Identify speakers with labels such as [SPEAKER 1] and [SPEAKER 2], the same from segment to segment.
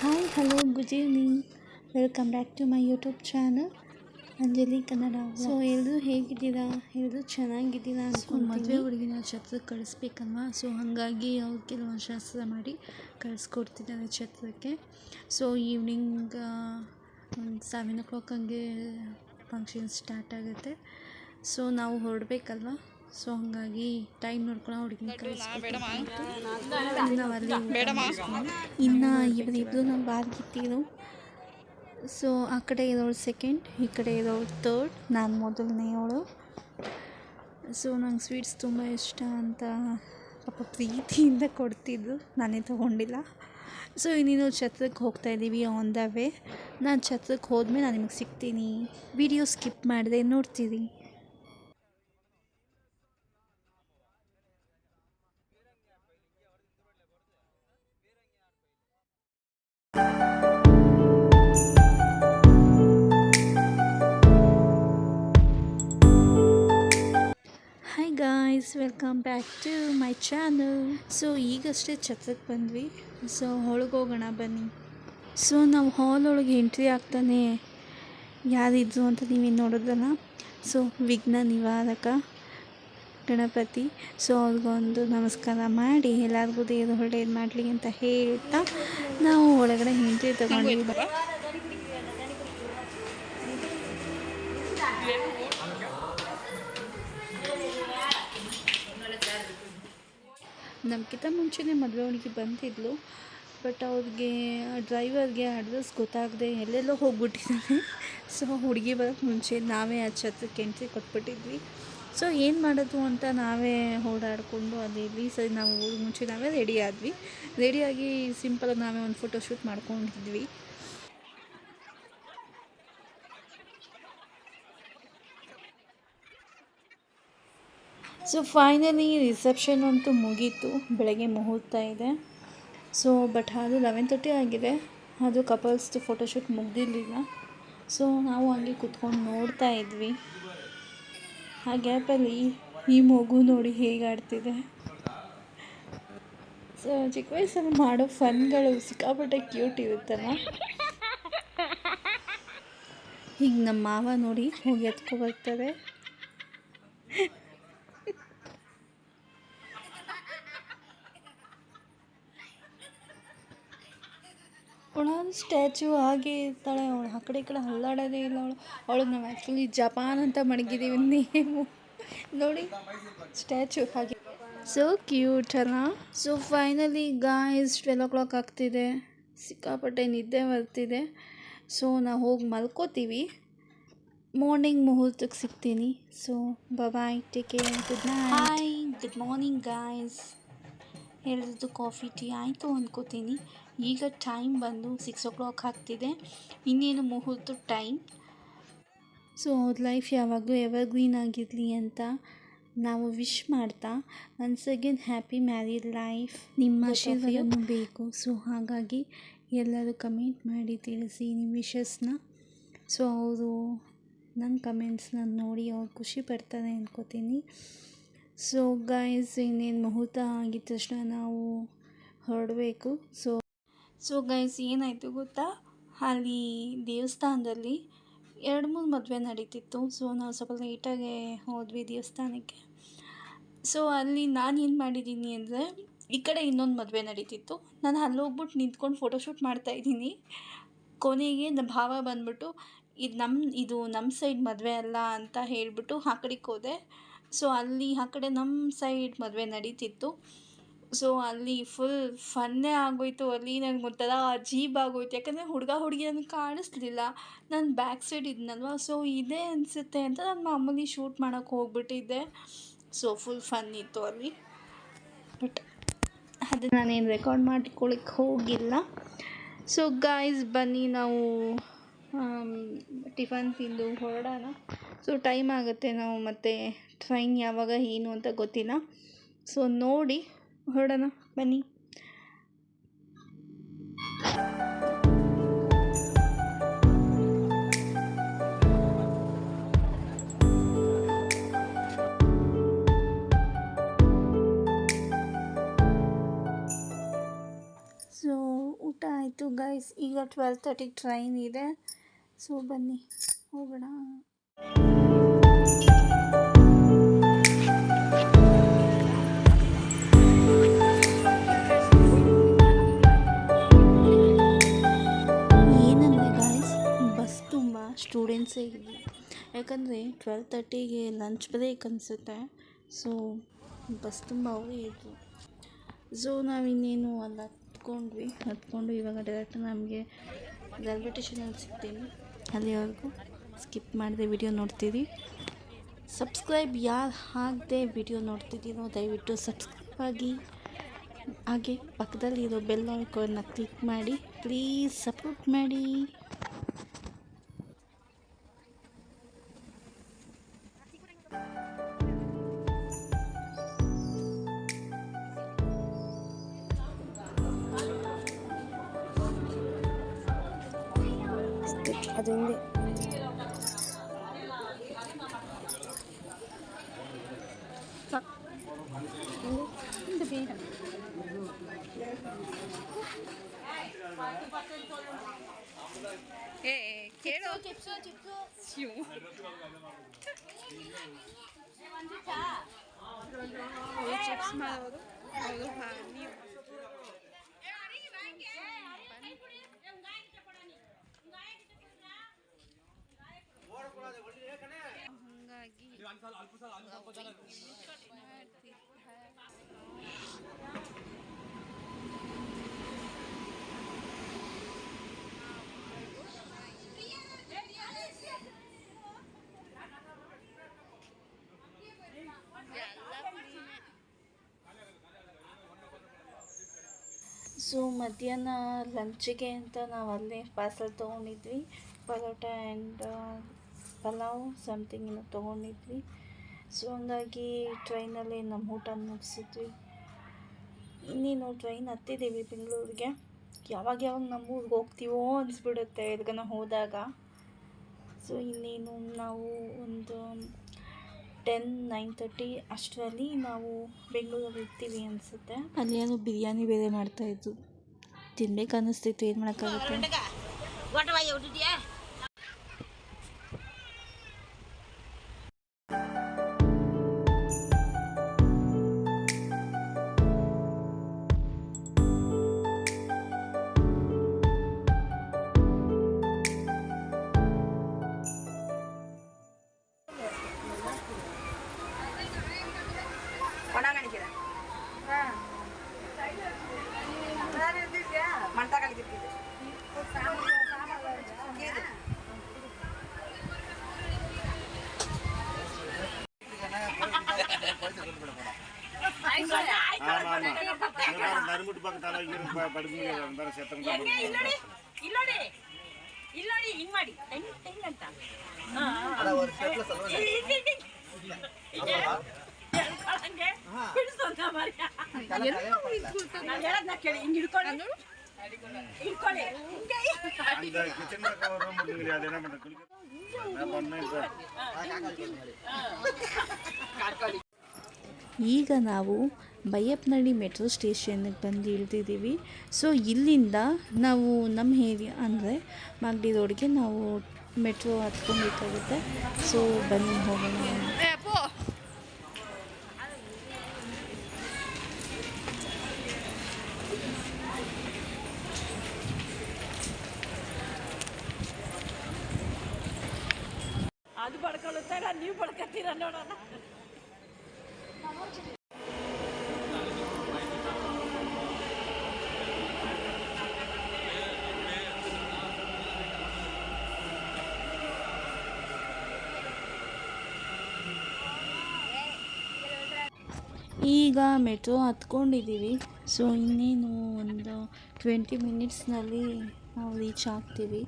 [SPEAKER 1] Hi hello good evening, welcome back to my YouTube channel Anjali Kannada. So ಎಲ್ಲರೂ ಹೇಗಿದ್ದೀರಾ? ಎಲ್ಲರೂ ಚೆನ್ನಾಗಿದ್ದೀರಾ ಅನ್ಕೊಂಡು ಮದುವೆ ಹುಡುಗಿನ ಛತ್ರಕ್ಕೆ ಕಳಿಸ್ಬೇಕಲ್ವಾ. ಸೊ ಹಾಗಾಗಿ ಅವ್ರು ಕೆಲವೊಂದು ಶಾಸ್ತ್ರ ಮಾಡಿ ಕಳಿಸ್ಕೊಡ್ತಿದ್ದಾರೆ ಛತ್ರಕ್ಕೆ. ಸೊ ಈವ್ನಿಂಗ್ ಒಂದು 7 o'clock ಹಂಗೆ ಫಂಕ್ಷನ್ ಸ್ಟಾರ್ಟ್ ಆಗುತ್ತೆ. ಸೊ ನಾವು ಹೊರಡಬೇಕಲ್ವ. ಸೊ ಹಾಗಾಗಿ ಟೈಮ್ ನೋಡ್ಕೊಂಡು ಹುಡುಗಿನ ಕಳಿಸ್ಬೇಕು. ನಾವು ಅಲ್ಲಿ ಇನ್ನು ಇವರಿಬ್ಬರು ನಾವು ಬಾರ್ಗಿತ್ತಿರು. ಸೊ ಆ ಕಡೆ ಇರೋಳು ಸೆಕೆಂಡ್, ಈ ಕಡೆ ಇರೋಳು ಥರ್ಡ್, ನಾನು ಮೊದಲನೆಯವಳು. ಸೊ ನಂಗೆ ಸ್ವೀಟ್ಸ್ ತುಂಬ ಇಷ್ಟ ಅಂತ ಪಾಪ ಪ್ರೀತಿಯಿಂದ ಕೊಡ್ತಿದ್ದು, ನಾನೇ ತೊಗೊಂಡಿಲ್ಲ. ಸೊ ಇನ್ನೇನು ಛತ್ರಕ್ಕೆ ಹೋಗ್ತಾ ಇದ್ದೀವಿ, ಆನ್ ದ ವೇ. ನಾನು ಛತ್ರಕ್ಕೆ ಹೋದ್ಮೇಲೆ ನಾನು ನಿಮಗೆ ಸಿಗ್ತೀನಿ. ವಿಡಿಯೋ ಸ್ಕಿಪ್ ಮಾಡಿದೆ ನೋಡ್ತೀರಿ. Hi guys, welcome back to my channel. So ಈಗಷ್ಟೇ ಛತ್ರಕ್ಕೆ ಬಂದ್ವಿ. ಸೊ ಒಳಗೋಗೋಣ ಬನ್ನಿ. ಸೊ ನಾವು ಹಾಲ್ ಒಳಗೆ ಎಂಟ್ರಿ ಆಗ್ತಾನೆ ಯಾರಿದ್ರು ಅಂತ ನೀವೇನು ನೋಡೋದಲ್ಲ. ಸೊ ವಿಘ್ನ ನಿವಾರಕ ಗಣಪತಿ. ಸೊ ಅವ್ರಿಗೊಂದು ನಮಸ್ಕಾರ ಮಾಡಿ ಎಲ್ಲರಿಗೂ ದೇವರು ಒಳ್ಳೇದು ಮಾಡಲಿ ಅಂತ ಹೇಳ್ತಾ ನಾವು ಒಳಗಡೆ ಎಂಟ್ರಿ ತಗೊಂಡಿದ್ವಿ. ನಮ್ಗಿಂತ ಮುಂಚೆನೇ ಮದುವೆ ಹುಡುಗಿ ಬಂದಿದ್ಲು, ಬಟ್ ಅವ್ರಿಗೆ ಡ್ರೈವರ್ಗೆ ಅಡ್ರೆಸ್ ಗೊತ್ತಾಗದೆ ಎಲ್ಲೆಲ್ಲೋ ಹೋಗ್ಬಿಟ್ಟಿದ್ದಾನೆ. ಸೊ ಹುಡುಗಿ ಬರೋಕ್ಕೆ ಮುಂಚೆ ನಾವೇ ಆ ಛತ್ರಕ್ಕೆ ಎಂಟ್ರಿ ಕೊಟ್ಬಿಟ್ಟಿದ್ವಿ. ಸೊ ಏನು ಮಾಡೋದು ಅಂತ ನಾವೇ ಓಡಾಡಿಕೊಂಡು ಅದಿಲ್ಲಿ ಸರಿ ನಾವು ಮುಂಚೆ ನಾವೇ ರೆಡಿ ಆದ್ವಿ. ರೆಡಿಯಾಗಿ ಸಿಂಪಲಾಗಿ ನಾವೇ ಒಂದು ಫೋಟೋಶೂಟ್ ಮಾಡ್ಕೊಂಡಿದ್ವಿ. ಸೊ ಫೈನಲಿ ರಿಸೆಪ್ಷನ್ ಅಂತೂ ಮುಗೀತು. ಬೆಳಗ್ಗೆ ಮುಹೂರ್ತ ಇದೆ. ಸೊ ಬಟ್ ಅದು 11:30 ಆಗಿದೆ. ಅದು ಕಪಲ್ಸ್ದು ಫೋಟೋಶೂಟ್ ಮುಗ್ದಿರಲಿಲ್ಲ. ಸೊ ನಾವು ಹಂಗೆ ಕೂತ್ಕೊಂಡು ನೋಡ್ತಾ ಇದ್ವಿ. ಆ ಗ್ಯಾಪಲ್ಲಿ ಈ ಮಗು ನೋಡಿ ಹೇಗೆ ಆಡ್ತಿದೆ. ಸೊ ಚಿಕ್ಕ ವಯಸ್ಸಲ್ಲಿ ಮಾಡೋ ಫನ್ಗಳು ಸಿಕ್ಕಾಪಟ್ಟೆ ಕ್ಯೂಟ್ ಇರುತ್ತಲ್ಲ. ಈಗ ನಮ್ಮ ಮಾವ ನೋಡಿ ಹೋಗಿ ಎತ್ಕೊಬರ್ತಾರೆ. ಅವಳೊಂದು ಸ್ಟ್ಯಾಚು ಹಾಗೆ ಇರ್ತಾಳೆ. ಅವಳು ಆ ಕಡೆ ಈ ಕಡೆ ಹಲ್ಲಾಡೋದೇ ಇಲ್ಲ. ಅವಳಿಗೆ ನಾವು ಆ್ಯಕ್ಚುಲಿ ಜಪಾನ್ ಅಂತ ಮಡಗಿದ್ದೀವಿ ನೇಮು. ನೋಡಿ ಸ್ಟ್ಯಾಚು ಹಾಗೆ ಸೊ ಕ್ಯೂಟ್ ಅಲ್ಲ. ಸೊ ಫೈನಲಿ ಗಾಯ್ಸ್ 12 o'clock ಆಗ್ತಿದೆ. ಸಿಕ್ಕಾಪಟ್ಟೆ ನಿದ್ದೆ ಬರ್ತಿದೆ. ಸೊ ನಾವು ಹೋಗಿ ಮಲ್ಕೋತೀವಿ. ಮಾರ್ನಿಂಗ್ ಮುಹೂರ್ತಕ್ಕೆ ಸಿಗ್ತೀನಿ. So bye, take care, good night. Hi, good morning guys. ಎಲ್ಲರದ್ದು ಕಾಫಿ ಟೀ ಆಯಿತು ಅಂದ್ಕೋತೀನಿ. ಈಗ ಟೈಮ್ ಬಂದು 6 o'clock ಆಗ್ತಿದೆ. ಇನ್ನೇನು ಮುಹೂರ್ತ ಟೈಮ್. ಸೊ ಅವ್ರ ಲೈಫ್ ಯಾವಾಗಲೂ ಎವರ್ಗ್ರೀನ್ ಆಗಿರಲಿ ಅಂತ ನಾವು ವಿಶ್ ಮಾಡ್ತಾ once again happy married life. ನಿಮ್ಮ ಆಶೀರ್ವಾದನೂ ಬೇಕು. ಸೊ ಹಾಗಾಗಿ ಎಲ್ಲರೂ ಕಮೆಂಟ್ ಮಾಡಿ ತಿಳಿಸಿ ನಿಮ್ಮ ವಿಶಸ್ನ. ಸೊ ಅವರು ನನ್ನ ಕಮೆಂಟ್ಸ್ನ ನೋಡಿ ಅವ್ರು ಖುಷಿ ಪಡ್ತಾರೆ ಅಂದ್ಕೋತೀನಿ. ಸೊ ಗೈಸ್, ಇನ್ನೇನು ಮುಹೂರ್ತ ಆಗಿದ ತಕ್ಷಣ ನಾವು ಹೊರಡಬೇಕು. ಸೊ ಗೈಸ್, ಏನಾಯಿತು ಗೊತ್ತಾ, ಅಲ್ಲಿ ದೇವಸ್ಥಾನದಲ್ಲಿ 2-3 ಮದುವೆ ನಡೀತಿತ್ತು. ಸೊ ನಾವು ಸ್ವಲ್ಪ ಲೇಟಾಗೆ ಹೋದ್ವಿ ದೇವಸ್ಥಾನಕ್ಕೆ. ಸೊ ಅಲ್ಲಿ ನಾನು ಏನು ಮಾಡಿದ್ದೀನಿ ಅಂದರೆ, ಈ ಕಡೆ ಇನ್ನೊಂದು ಮದುವೆ ನಡೀತಿತ್ತು. ನಾನು ಅಲ್ಲಿ ಹೋಗ್ಬಿಟ್ಟು ನಿಂತ್ಕೊಂಡು ಫೋಟೋಶೂಟ್ ಮಾಡ್ತಾಯಿದ್ದೀನಿ. ಕೊನೆಗೆ ನಮ್ಮ ಭಾವ ಬಂದ್ಬಿಟ್ಟು ಇದು ನಮ್ಮ ಸೈಡ್ ಮದುವೆ ಅಲ್ಲ ಅಂತ ಹೇಳಿಬಿಟ್ಟು ಆ ಕಡೆಗೆ ಹೋದೆ. ಸೊ ಅಲ್ಲಿ ಆ ಕಡೆ ನಮ್ಮ ಸೈಡ್ ಮದುವೆ ನಡೀತಿತ್ತು. ಸೊ ಅಲ್ಲಿ ಫುಲ್ ಫನ್ನೇ ಆಗೋಯ್ತು. ಅಲ್ಲಿ ನನಗೆ ಒಂಥರ ಅಜೀಬಾಗೋಯ್ತು. ಯಾಕಂದರೆ ಹುಡುಗ ಹುಡುಗಿ ನನಗೆ ಕಾಣಿಸ್ಲಿಲ್ಲ. ನಾನು ಬ್ಯಾಕ್ ಸೈಡ್ ಇದ್ನಲ್ವ. ಸೊ ಇದೇ ಅನಿಸುತ್ತೆ ಅಂತ ನಾನು ಮಾಮೂಲಿ ಶೂಟ್ ಮಾಡೋಕ್ಕೆ ಹೋಗ್ಬಿಟ್ಟಿದ್ದೆ. ಸೊ ಫುಲ್ ಫನ್ ಇತ್ತು ಅಲ್ಲಿ. ಬಟ್ ಅದು ನಾನೇನು ರೆಕಾರ್ಡ್ ಮಾಡ್ಕೊಳ್ಳಿಕ್ಕೆ ಹೋಗಿಲ್ಲ. ಸೊ ಗಾಯ್ಸ್, ಬನ್ನಿ ನಾವು ಟಿಫನ್ ತಿಂದು ಹೊರಡೋಣ. ಸೊ ಟೈಮ್ ಆಗುತ್ತೆ. ನಾವು ಮತ್ತೆ ಟ್ರೈನ್ ಯಾವಾಗ ಏನು ಅಂತ ಗೊತ್ತಿಲ್ಲ. ಸೊ ನೋಡಿ ಹೊರಡೋಣ ಬನ್ನಿ. ಆಯಿತು ಗೈಸ್, ಈಗ 12:30 ಟ್ರೈನ್ ಇದೆ. ಸೊ ಬನ್ನಿ ಹೋಗೋಣ. ಏನಂದರೆ ಗಾಯ್ಸ್, ಬಸ್ ತುಂಬ ಸ್ಟೂಡೆಂಟ್ಸೇ ಇದೆ. ಯಾಕಂದರೆ 12:30ಗೆ ಲಂಚ್ ಬ್ರೇಕ್ ಅನಿಸುತ್ತೆ. ಸೊ ಬಸ್ ತುಂಬ ಅವರೇ ಇದ್ದರು. ಸೊ ನಾವಿನ್ನೇನು ಅಲ್ಲಿ ಹತ್ಕೊಂಡು ಇವಾಗ ಡೈರೆಕ್ಟ್ ನಮಗೆ ರೈಲ್ವೆ ಸ್ಟೇಷನಲ್ಲಿ ಸಿಗ್ತೀವಿ. ಅಲ್ಲಿವರೆಗೂ ಸ್ಕಿಪ್ ಮಾಡದೆ ವಿಡಿಯೋ ನೋಡ್ತೀರಿ. ಸಬ್ಸ್ಕ್ರೈಬ್ ಯಾರು ಆಗದೆ ವಿಡಿಯೋ ನೋಡ್ತಿದ್ದೀರೋ ದಯವಿಟ್ಟು ಸಬ್ಸ್ಕ್ರೈಬ್ ಆಗಿ, ಹಾಗೆ ಪಕ್ಕದಲ್ಲಿರೋ ಬೆಲ್ ಐಕಾನ್ನ ಕ್ಲಿಕ್ ಮಾಡಿ. ಪ್ಲೀಸ್ ಸಪೋರ್ಟ್ ಮಾಡಿ. ಅದು ಹಿಂದೆ ಬೇಡ ಕೇಳೋ ಚಿಪ್ಸ್ ಮಾಡೋದು ಹೌದು. ನೀವು ಸೊ ಮಧ್ಯಾಹ್ನ ಲಂಚಿಗೆ ಅಂತ ನಾವು ಅಲ್ಲೇ ಪಾರ್ಸಲ್ ತೊಗೊಂಡಿದ್ವಿ. ಪರೋಟ ಆ್ಯಂಡ್ ಪಲಾವ್ ಸಮಥಿಂಗ್ ಏನೋ ತೊಗೊಂಡಿದ್ವಿ. ಸೊ ಹಂಗಾಗಿ ಟ್ರೈನಲ್ಲಿ ನಮ್ಮ ಊಟ ಮುಗಿಸಿದ್ವಿ. ಇನ್ನೇನು ಟ್ರೈನ್ ಹತ್ತಿದ್ದೀವಿ ಬೆಂಗಳೂರಿಗೆ. ಯಾವಾಗ ನಮ್ಮ ಊರಿಗೆ ಹೋಗ್ತೀವೋ ಅನಿಸ್ಬಿಡುತ್ತೆ ಎಲ್ಲಿಗನ ಹೋದಾಗ. ಸೊ ಇನ್ನೇನು ನಾವು ಒಂದು 9:30 ಅಷ್ಟರಲ್ಲಿ ನಾವು ಬೆಂಗಳೂರಲ್ಲಿ ಇರ್ತೀವಿ ಅನಿಸುತ್ತೆ. ಅಲ್ಲಿ ಏನೋ ಬಿರಿಯಾನಿ ಬೇರೆ ಮಾಡ್ತಾಯಿದ್ರು, ತಿನ್ಬೇಕು ಅನ್ನಿಸ್ತಿತ್ತು, ಏನು ಮಾಡೋಕ್ಕಾಗುತ್ತೆ. ಈಗ ನಾವು ಬೈಯಪ್ಪನಹಳ್ಳಿ ಮೆಟ್ರೋ ಸ್ಟೇಷನ್ಗೆ ಬಂದು ಇಳಿದಿದ್ದೀವಿ. ಸೊ ಇಲ್ಲಿಂದ ನಾವು ನಮ್ಮ ಏರಿಯಾ ಅಂದರೆ ಮಾಗಡಿ ರೋಡ್ಗೆ ನಾವು ಮೆಟ್ರೋ ಹತ್ಕೊಬೇಕಾಗುತ್ತೆ. ಸೊ ಬನ್ನಿ ಹೋಗೋಣ.
[SPEAKER 2] ಅದು ಬಡ್ಕೊಳ್ಳುತ್ತೆ, ನೀವು ಬಡ್ಕೊತೀರ ನೋಡೋಣ.
[SPEAKER 1] ಈಗ ಮೆಟ್ರೋ ಹತ್ಕೊಂಡಿದ್ದೀವಿ. ಸೊ ಇನ್ನೇನು ಒಂದು 20 ಮಿನಿಟ್ಸ್ನಲ್ಲಿ ನಾವು ರೀಚ್ ಆಗ್ತೀವಿ.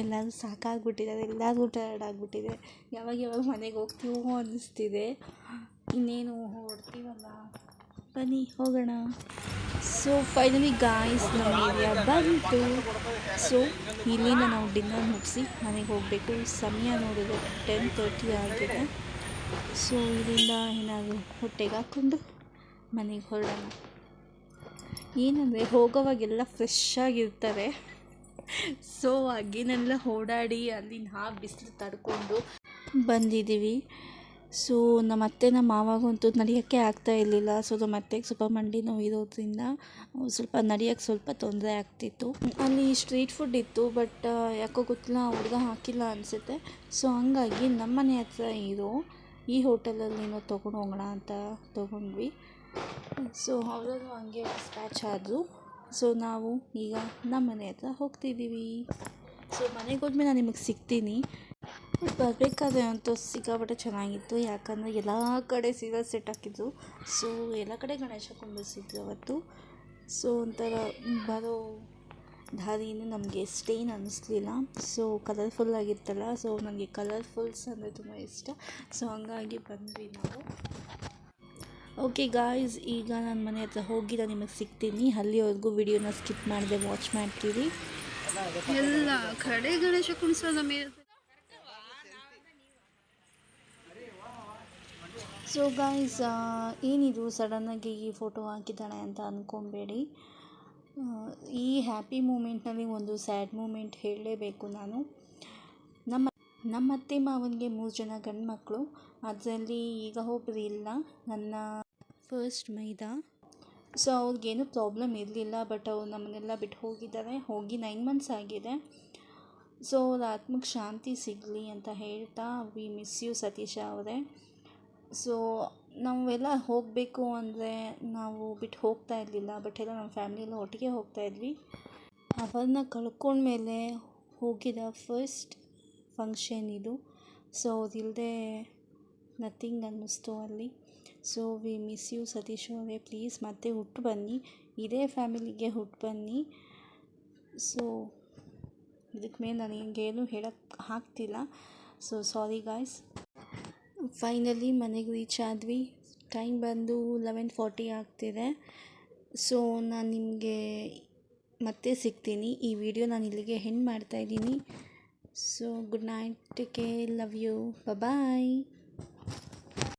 [SPEAKER 1] ಎಲ್ಲರೂ ಸಾಕಾಗ್ಬಿಟ್ಟಿದ್ದಾರೆ, ಎಲ್ಲರಿಗೂ ಟಯರ್ಡ್ ಆಗಿಬಿಟ್ಟಿದೆ. ಯಾವಾಗ ಮನೆಗೆ ಹೋಗ್ತೀವೋ ಅನ್ನಿಸ್ತಿದೆ. ಇನ್ನೇನು ಹೊರಡ್ತೀವಲ್ಲ, ಬನ್ನಿ ಹೋಗೋಣ. ಸೊ ಫೈನಲಿ ಗಾಯ್ಸ್ ನಮ್ಮ ಏರಿಯಾ ಬಂತು. ಸೊ ಇಲ್ಲಿಂದ ನಾವು ಡಿನ್ನರ್ ಮುಗಿಸಿ ಮನೆಗೆ ಹೋಗಬೇಕು. ಸಮಯ ನೋಡಿದ್ರೆ 10:30 ಆಗಿದೆ. ಸೊ ಇದರಿಂದ ಏನಾದರೂ ಹೊಟ್ಟೆಗೆ ಹಾಕ್ಕೊಂಡು ಮನೆಗೆ ಹೊರಡೋಣ. ಏನಂದರೆ ಹೋಗೋವಾಗೆಲ್ಲ ಫ್ರೆಶ್ ಆಗಿರ್ತಾರೆ. ಸೊ ಅಗೇನೆಲ್ಲ ಓಡಾಡಿ ಅಲ್ಲಿನ ಬಿಸಿಲು ತಡ್ಕೊಂಡು ಬಂದಿದ್ದೀವಿ. ಸೊ ನಮ್ಮ ಅತ್ತೆ ನಮ್ಮ ಮಾವಾಗಂತೂ ನಡೆಯೋಕ್ಕೆ ಆಗ್ತಾ ಇರಲಿಲ್ಲ. ಸೊ ನಮ್ಮ ಅತ್ತೆಗೆ ಸ್ವಲ್ಪ ಮಂಡಿ ನೋವು ಇರೋದ್ರಿಂದ ಸ್ವಲ್ಪ ನಡೆಯೋಕ್ಕೆ ಸ್ವಲ್ಪ ತೊಂದರೆ ಆಗ್ತಿತ್ತು. ಅಲ್ಲಿ ಸ್ಟ್ರೀಟ್ ಫುಡ್ ಇತ್ತು, ಬಟ್ ಯಾಕೋ ಗೊತ್ತಿಲ್ಲ ಹುಡುಗ ಹಾಕಿಲ್ಲ ಅನಿಸುತ್ತೆ. ಸೊ ಹಂಗಾಗಿ ನಮ್ಮ ಮನೆ ಹತ್ರ ಇರೋ ಈ ಹೋಟೆಲಲ್ಲಿ ಏನೋ ತೊಗೊಂಡು ಹೋಗೋಣ ಅಂತ ತೊಗೊಂಡ್ವಿ. ಸೊ ಅವರು ಹಂಗೆ ಸ್ಪ್ಯಾಚ್ ಆದರು. ಸೊ ನಾವು ಈಗ ನಮ್ಮ ಮನೆ ಹತ್ರ ಹೋಗ್ತಿದ್ದೀವಿ. ಸೊ ಮನೆಗೆ ಹೋದ್ಮೇಲೆ ನಾನು ನಿಮಗೆ ಸಿಗ್ತೀನಿ. ಬರಬೇಕಾದ್ರೆ ಅಂತೂ ಸಿಕ್ಕಾಪಟ್ಟೆ ಚೆನ್ನಾಗಿತ್ತು, ಯಾಕಂದರೆ ಎಲ್ಲ ಕಡೆ ಸೀರಿಯಲ್ ಸೆಟ್ ಹಾಕಿದ್ರು. ಸೊ ಎಲ್ಲ ಕಡೆ ಗಣೇಶ ಕುಂದಿಸಿದ್ರು ಅವತ್ತು. ಸೊ ಒಂಥರ ಬರೋ ದಾರಿನೂ ನಮಗೆ ಸ್ಟೇನ್ ಅನ್ನಿಸ್ಲಿಲ್ಲ. ಸೊ ಕಲರ್ಫುಲ್ ಆಗಿತ್ತಲ್ಲ, ಸೊ ನನಗೆ ಕಲರ್ಫುಲ್ಸ್ ಅಂದರೆ ತುಂಬ ಇಷ್ಟ. ಸೊ ಹಂಗಾಗಿ ಬಂದ್ವಿ ನಾವು. ಓಕೆ ಗಾಯ್ಸ್, ಈಗ ನಾನು ಮನೆ ಹತ್ರ ಹೋಗಿ ನಾನು ನಿಮಗೆ ಸಿಗ್ತೀನಿ. ಅಲ್ಲಿವರೆಗೂ ವಿಡಿಯೋನ ಸ್ಕಿಪ್ ಮಾಡದೆ ವಾಚ್ ಮಾಡ್ತೀವಿ. ಎಲ್ಲ ಕಡೆ ಗಣೇಶ ಕುಣಿಸೋದ ಮೇಲೆ. ಸೊ ಗಾಯ್ಸ್, ಏನಿದು ಸಡನ್ನಾಗಿ ಈ ಫೋಟೋ ಹಾಕಿದ್ದಾಳೆ ಅಂತ ಅಂದ್ಕೊಬೇಡಿ. ಈ ಹ್ಯಾಪಿ ಮೂಮೆಂಟ್ನಲ್ಲಿ ಒಂದು ಸ್ಯಾಡ್ ಮೂಮೆಂಟ್ ಹೇಳಲೇಬೇಕು ನಾನು. ನಮ್ಮ ಅತ್ತೆ ಮಾವನಿಗೆ 3 ಜನ ಗಂಡು ಮಕ್ಕಳು. ಅದರಲ್ಲಿ ಈಗ ಒಬ್ಬರು ಇಲ್ಲ, ನನ್ನ ಫಸ್ಟ್ ಮೈದಾ. ಸೊ ಅವ್ರಿಗೇನು ಪ್ರಾಬ್ಲಮ್ ಇರಲಿಲ್ಲ, ಬಟ್ ಅವ್ರು ನಮ್ಮನ್ನೆಲ್ಲ ಬಿಟ್ಟು ಹೋಗಿದ್ದಾರೆ. ಹೋಗಿ 9 ಮಂತ್ಸ್ ಆಗಿದೆ. ಸೊ ಅವ್ರ ಆತ್ಮಕ್ಕೆ ಶಾಂತಿ ಸಿಗಲಿ ಅಂತ ಹೇಳ್ತಾ, ವಿ ಮಿಸ್ ಯು ಸತೀಶ ಅವರೇ. ಸೊ ನಾವೆಲ್ಲ ಹೋಗಬೇಕು ಅಂದರೆ ನಾವು ಬಿಟ್ಟು ಹೋಗ್ತಾ ಇರಲಿಲ್ಲ, ಬಟ್ ಎಲ್ಲ ನಮ್ಮ ಫ್ಯಾಮಿಲಿಯೆಲ್ಲ ಒಟ್ಟಿಗೆ ಹೋಗ್ತಾಯಿದ್ವಿ. ಅವರನ್ನ ಕಳ್ಕೊಂಡ್ಮೇಲೆ ಹೋಗಿದ ಫಸ್ಟ್ ಫಂಕ್ಷನ್ ಇದು. ಸೊ ಅವ್ರಿಲ್ಲದೆ ನಥಿಂಗ್ ಅನ್ನಿಸ್ತು ಅಲ್ಲಿ. So we miss you Satish ಅವರೇ, ಪ್ಲೀಸ್ ಮತ್ತೆ ಹುಟ್ಟು ಬನ್ನಿ, ಇದೇ ಫ್ಯಾಮಿಲಿಗೆ ಹುಟ್ಟು ಬನ್ನಿ. ಸೊ ಇದಕ್ಕೆ ಮೇಲೆ ನನಗೇನು ಹೇಳೋಕ್ಕೆ ಆಗ್ತಿಲ್ಲ. So sorry guys. ಫೈನಲಿ ಮನೆಗೆ ರೀಚ್ ಆದ್ವಿ. ಟೈಮ್ ಬಂದು 11:40 ಆಗ್ತಿದೆ. ಸೊ ನಾನು ನಿಮಗೆ ಮತ್ತೆ ಸಿಗ್ತೀನಿ. ಈ ವಿಡಿಯೋ ನಾನು ಇಲ್ಲಿಗೆ ಎಂಡ್ ಮಾಡ್ತಾಯಿದ್ದೀನಿ. So good night, take care, love you, bye.